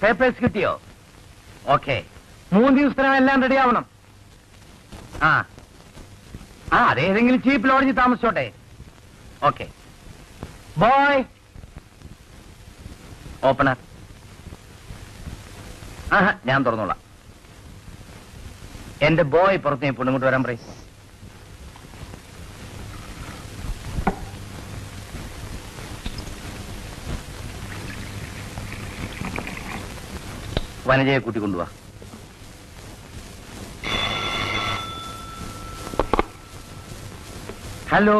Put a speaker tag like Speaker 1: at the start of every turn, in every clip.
Speaker 1: Papers കിട്ടിയോ? Okay. 3 ദിവസത്തിനാണ് എല്ലാം ready ആവണം. അതേതെങ്കിലും ചീപ്പ് ലോഡ്ജിൽ താമസിച്ചോട്ടെ. ഓക്കെ. Boy opener. ഞാൻ തുറന്നോളാം. എന്റെ ബോയ് പുറത്ത് ഞാൻ ഇങ്ങോട്ട് വരാൻ പറയും. വനജയെ കൂട്ടിക്കൊണ്ടുവാ. Hello,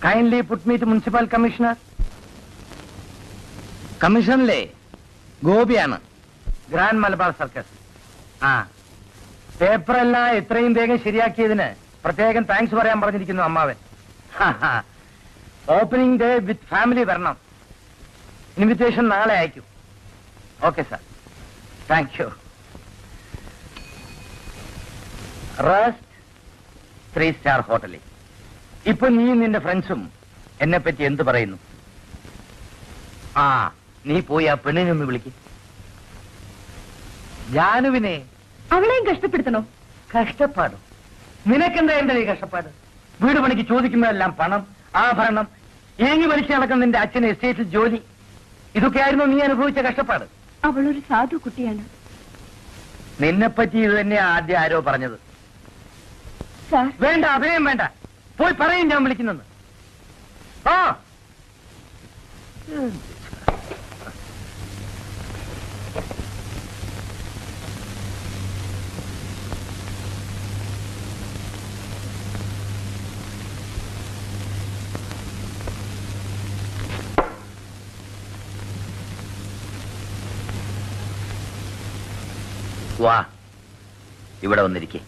Speaker 1: kindly put me to municipal commissioner. കമ്മീഷണറിലെ ഗോപിയാണ്, ഗ്രാൻഡ് മലബാർ സർക്കസ്. പേപ്പറെല്ലാം എത്രയും വേഗം ശരിയാക്കിയതിന് പ്രത്യേകം താങ്ക്സ് പറയാൻ പറഞ്ഞിരിക്കുന്നു അമ്മാവൻ. ഓപ്പണിംഗ് ഡേ വിത്ത് ഫാമിലി വരണം. ഇൻവിറ്റേഷൻ നാളെ അയക്കും. Okay sir, thank you. Rest 3 star ഹോട്ടലിൽ. ഇപ്പൊ നീ നിന്റെ ഫ്രണ്ട്സും എന്നെ പറ്റി എന്ത് പറയുന്നു? നീ പോയി ആ പെണ്ണിനെ ഒന്ന് വിളിക്ക്. ജാനുവിനെ.
Speaker 2: അവളെയും കഷ്ടപ്പെടുത്തണോ?
Speaker 1: കഷ്ടപ്പാടും നിനക്കെന്താ എന്റെ ഈ കഷ്ടപ്പാട്? വീട് പണിക്ക് ചോദിക്കുമ്പോഴെല്ലാം പണം, ആഭരണം, ഏങ്ങി വലിച്ചു നടക്കുന്ന നിന്റെ അച്ഛന് എസ്റ്റേറ്റിൽ ജോലി. ഇതൊക്കെയായിരുന്നു നീ അനുഭവിച്ച കഷ്ടപ്പാട്.
Speaker 2: അവളൊരു സാധു കുട്ടിയാണ്.
Speaker 1: നിന്നെപ്പറ്റി ഇത് തന്നെയാ ആദ്യം ആരോ പറഞ്ഞത്. വേണ്ട, അഭിനയം വേണ്ട. പോയി പറയും ഞാൻ വിളിക്കുന്നെന്ന്. വാ, ഇവിടെ വന്നിരിക്കേ.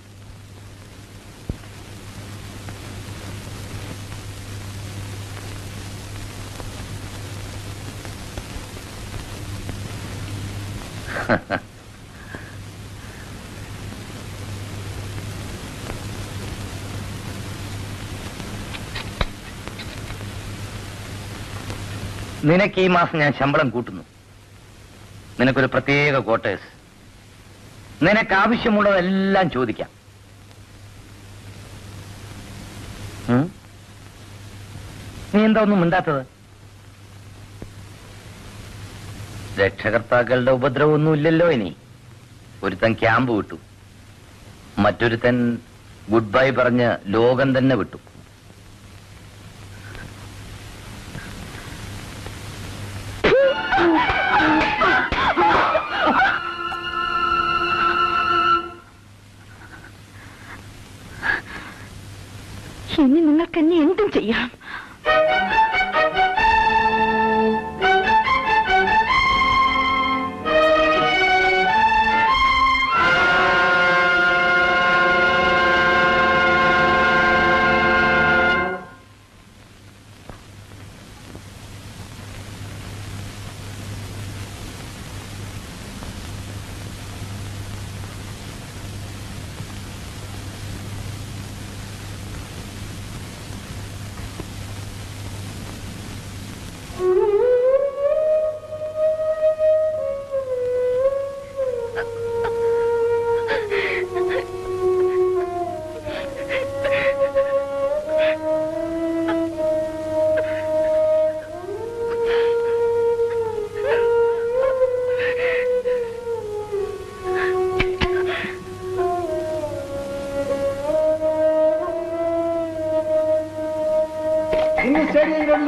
Speaker 1: നിനക്ക് ഈ മാസം ഞാൻ ശമ്പളം കൂട്ടുന്നു. നിനക്കൊരു പ്രത്യേക ക്വാർട്ടേഴ്സ്. നിനക്ക് ആവശ്യമുള്ളതെല്ലാം ചോദിക്കാം. നീ എന്താ ഒന്നും മിണ്ടാത്തത്? രക്ഷകർത്താക്കളുടെ ഉപദ്രവമൊന്നുമില്ലല്ലോ ഇനി. ഒരുത്തൻ ക്യാമ്പ് വിട്ടു, മറ്റൊരുത്തൻ ഗുഡ് ബൈ പറഞ്ഞ് ലോകം തന്നെ വിട്ടു.
Speaker 2: ഇനി നിങ്ങൾക്ക് എന്നെ എന്തും ചെയ്യാം.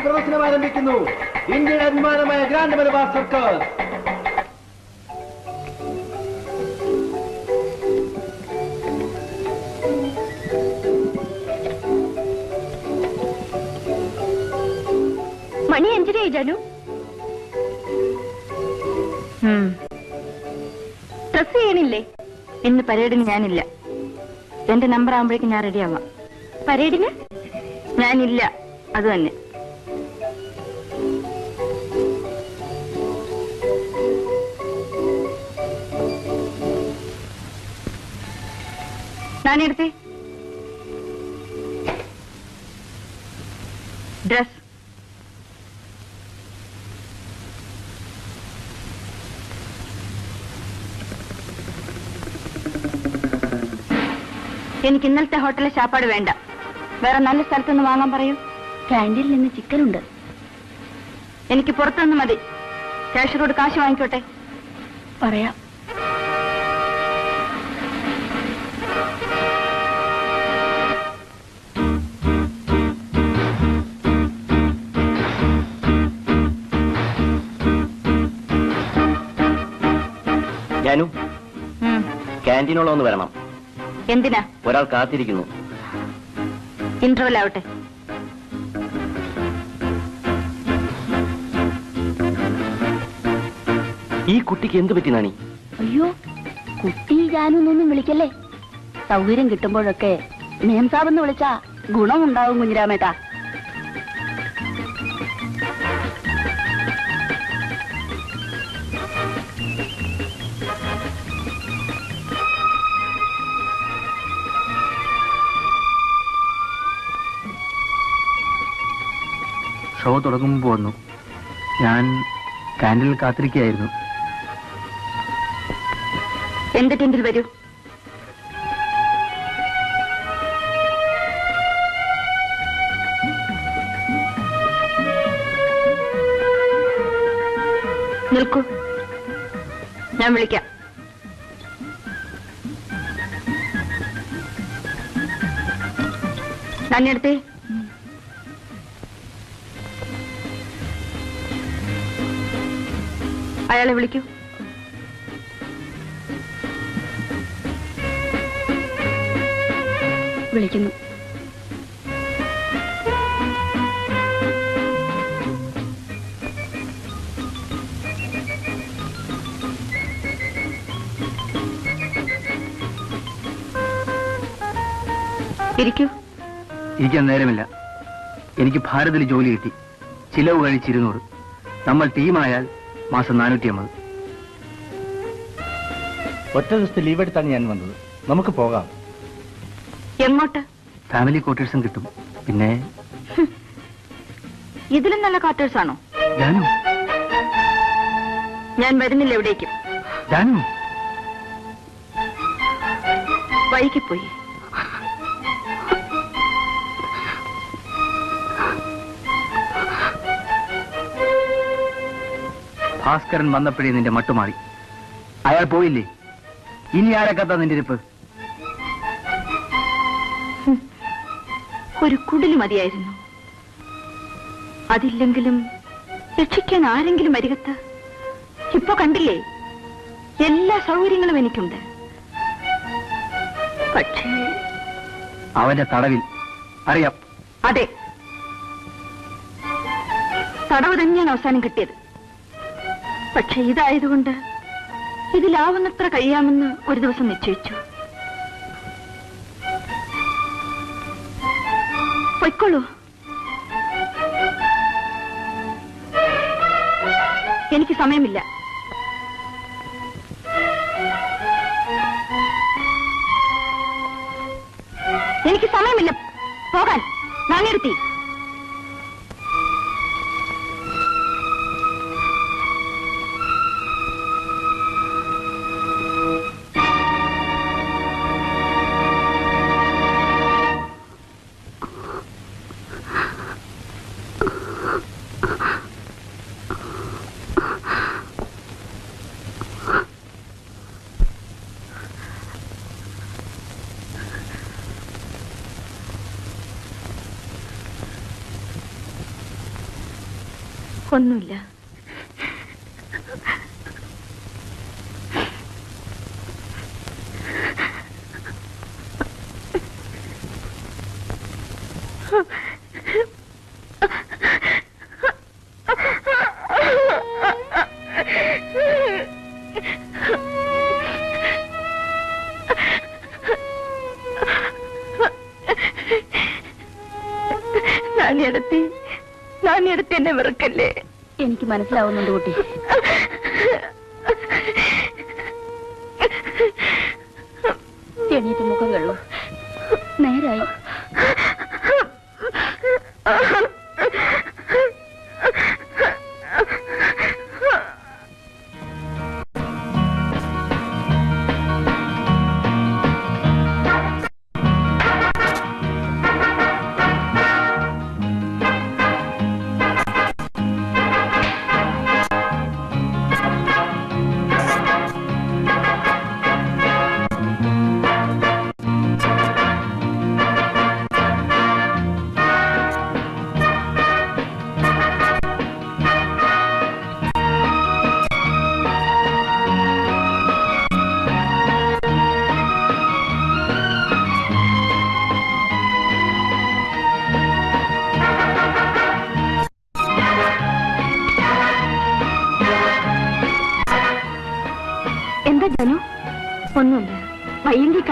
Speaker 3: പ്രദർശനം ആരംഭിക്കുന്നു. ഇന്ത്യയുടെ അഭിമാനമായ ഗ്രാൻഡ് മലബാർ സർക്കസ്.
Speaker 2: മണി 5:30 ജാനു. ഡ്രസ് ചെയ്യണില്ലേ?
Speaker 4: ഇന്ന് പരേഡിന് ഞാനില്ല. എന്റെ നമ്പർ ആകുമ്പോഴേക്കും ഞാൻ റെഡി ആവാം.
Speaker 2: പരേഡിന്
Speaker 4: ഞാനില്ല, അത് തന്നെ. നാണെടുത്തേ. ഡ്രസ്. എനിക്ക് ഇന്നലത്തെ ഹോട്ടലിലെ ചാപ്പാട് വേണ്ട. വേറെ നല്ല സ്ഥലത്തുനിന്ന് വാങ്ങാൻ പറയൂ.
Speaker 2: ക്യാൻറ്റീനിൽ നിന്ന് ചിക്കനുണ്ട്.
Speaker 4: എനിക്ക് പുറത്തുനിന്ന് മതി. കാഷ്യറോട് കാശ് വാങ്ങിക്കോട്ടെ.
Speaker 2: പറയാം.
Speaker 5: ഞാനും ക്യാൻറ്റീനോളം ഒന്ന് വരണം.
Speaker 4: എന്തിനാ?
Speaker 5: ഒരാൾ കാത്തിരിക്കുന്നു.
Speaker 4: ഇന്റർവെൽ ആവട്ടെ.
Speaker 5: ഈ കുട്ടിക്ക് എന്ത് പറ്റി നാണി?
Speaker 2: അയ്യോ, കുട്ടി ഞാനൊന്നും വിളിക്കല്ലേ. സൗകര്യം കിട്ടുമ്പോഴൊക്കെ മേംസാബെന്ന് വിളിച്ചാ ഗുണമുണ്ടാവും കുഞ്ഞിരാമേട്ടാ.
Speaker 1: ഷോ തുടങ്ങുമ്പോൾ വന്നു. ഞാൻ ക്യാൻറ്റീനിൽ കാത്തിരിക്കുകയായിരുന്നു.
Speaker 4: എന്റെ ടെന്റിൽ വരൂ. നിൽക്കൂ, ഞാൻ വിളിക്കാം. നാണിയെടുത്തേ. അയാളെ വിളിക്കൂ.
Speaker 2: വിളിക്കുന്നു.
Speaker 4: ഇരിക്കൂ.
Speaker 1: ഇരിക്കാൻ നേരമില്ല. എനിക്ക് ഭാരതിൽ ജോലി കിട്ടി. ചിലവ് കഴിച്ച് 200. നമ്മൾ ടീമായാൽ മാസം 450.
Speaker 3: ഒറ്റ ദിവസത്തെ ലീവ് എടുത്താണ് ഞാൻ വന്നത്. നമുക്ക് പോകാം.
Speaker 4: എങ്ങോട്ട്?
Speaker 1: ഫാമിലി ക്വാർട്ടേഴ്സും കിട്ടും. പിന്നെ
Speaker 4: ഇതിലും നല്ല ക്വാർട്ടേഴ്സ് ആണോ?
Speaker 1: ജാനു,
Speaker 4: ഞാൻ വരുന്നില്ല എവിടേക്കും.
Speaker 1: ജാനു,
Speaker 4: വൈകിപ്പോയി.
Speaker 1: ഭാസ്കരൻ വന്നപ്പോഴേ നിന്റെ മട്ടുമാറി. അയാൾ പോയില്ലേ? ഇനി ആരൊക്കെ നിന്റെ ഇരിപ്പ്?
Speaker 4: ഒരു കുടില് മതിയായിരുന്നു. അതില്ലെങ്കിലും രക്ഷിക്കാൻ ആരെങ്കിലും അരികത്ത്. ഇപ്പൊ കണ്ടില്ലേ, എല്ലാ സൗകര്യങ്ങളും എനിക്കുണ്ട്. പക്ഷേ
Speaker 1: അവന്റെ തടവിൽ. അറിയാം.
Speaker 4: അതെ, തടവ് തന്നെയാണ് അവസാനം കിട്ടിയത്. പക്ഷെ ഇതായതുകൊണ്ട് ഇതിലാവുന്നത്ര കഴിയാമെന്ന് ഒരു ദിവസം നിശ്ചയിച്ചു. പൊയ്ക്കൊള്ളൂ. എനിക്ക് സമയമില്ല. എനിക്ക് സമയമില്ല പോകാൻ. നാണിയെടുത്തി. ഒന്നുമില്ല. നാണിയെടുത്ത് എന്നെ വെറുക്കല്ലേ.
Speaker 2: എനിക്ക് മനസ്സിലാവുന്നുണ്ട് കുട്ടി. എണീറ്റ് മുഖം കള്ളു. നേരായി.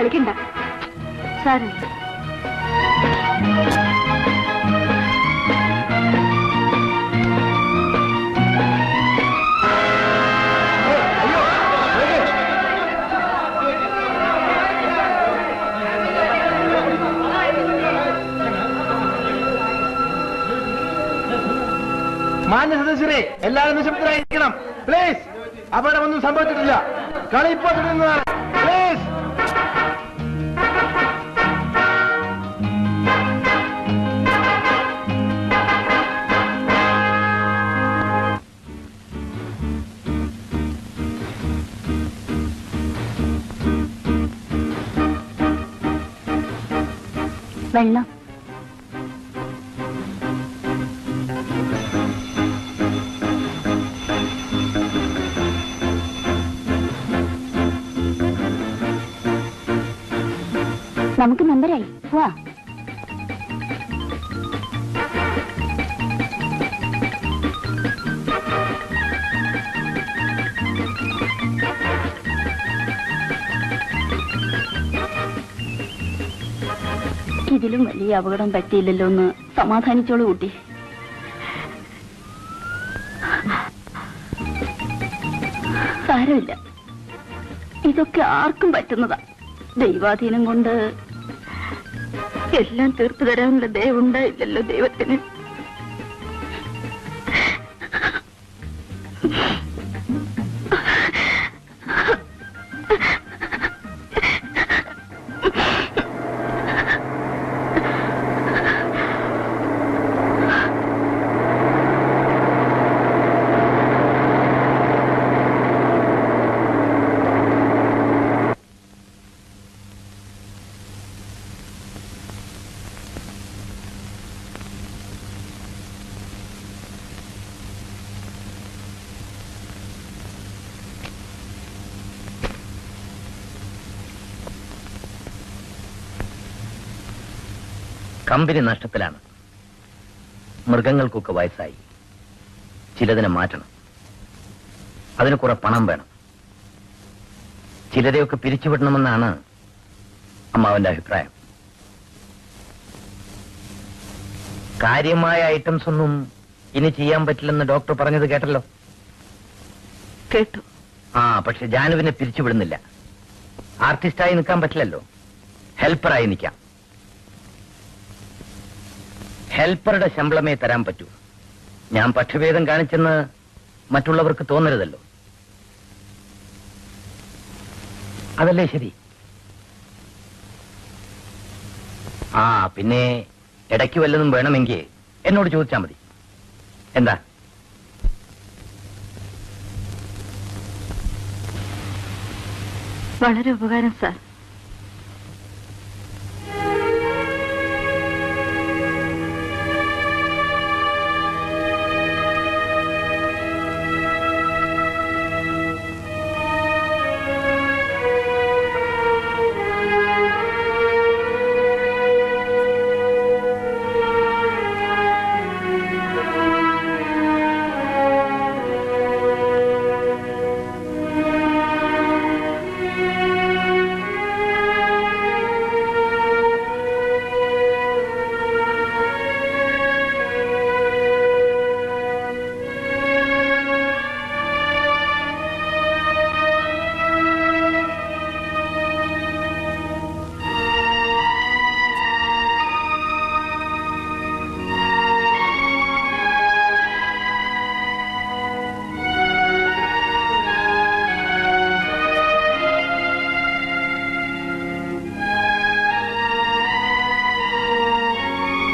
Speaker 2: കളിക്കണ്ട സാറ്.
Speaker 3: മാന്യ സദസ്യരെ എല്ലാവരും നിശബ്ദരായിരിക്കണം പ്ലീസ്. അപകടമൊന്നും സംഭവിച്ചിട്ടില്ല. കളി ഇപ്പോൾ തുടരുന്നതാണ്. പ്ലീസ്.
Speaker 2: വെള്ളം. നമുക്ക് നമ്പരായി വാ. ഇതിലും വലിയ അപകടം പറ്റിയില്ലല്ലോ എന്ന് സമാധാനിച്ചോളൂ കുട്ടി. സാരമില്ല, ഇതൊക്കെ ആർക്കും പറ്റുന്നതാ. ദൈവാധീനം കൊണ്ട് എല്ലാം തീർത്തു തരാനുള്ള ദയവുണ്ടായില്ലല്ലോ ദൈവത്തിന്.
Speaker 1: കമ്പനി നഷ്ടത്തിലാണ്. മൃഗങ്ങൾക്കൊക്കെ വയസ്സായി. ചിലതിനെ മാറ്റണം. അതിന് കുറെ പണം വേണം. ചിലരെയൊക്കെ പിരിച്ചുവിടണമെന്നാണ് അമ്മാവന്റെ അഭിപ്രായം. കാര്യമായ ഐറ്റംസ് ഒന്നും ഇനി ചെയ്യാൻ പറ്റില്ലെന്ന് ഡോക്ടർ പറഞ്ഞത് കേട്ടല്ലോ.
Speaker 2: കേട്ടു.
Speaker 1: പക്ഷെ ജാനുവിനെ പിരിച്ചുവിടുന്നില്ല. ആർട്ടിസ്റ്റായി നിൽക്കാൻ പറ്റില്ലല്ലോ. ഹെൽപ്പറായി നിൽക്കാം. ഹെൽപ്പറുടെ ശമ്പളമേ തരാൻ പറ്റൂ. ഞാൻ പക്ഷഭേദം കാണിച്ചെന്ന് മറ്റുള്ളവർക്ക് തോന്നരുതല്ലോ. അതല്ലേ ശരി? പിന്നെ ഇടയ്ക്ക് വല്ലതും വേണമെങ്കിൽ എന്നോട് ചോദിച്ചാൽ മതി. എന്താ?
Speaker 2: വളരെ ഉപകാരം സാർ.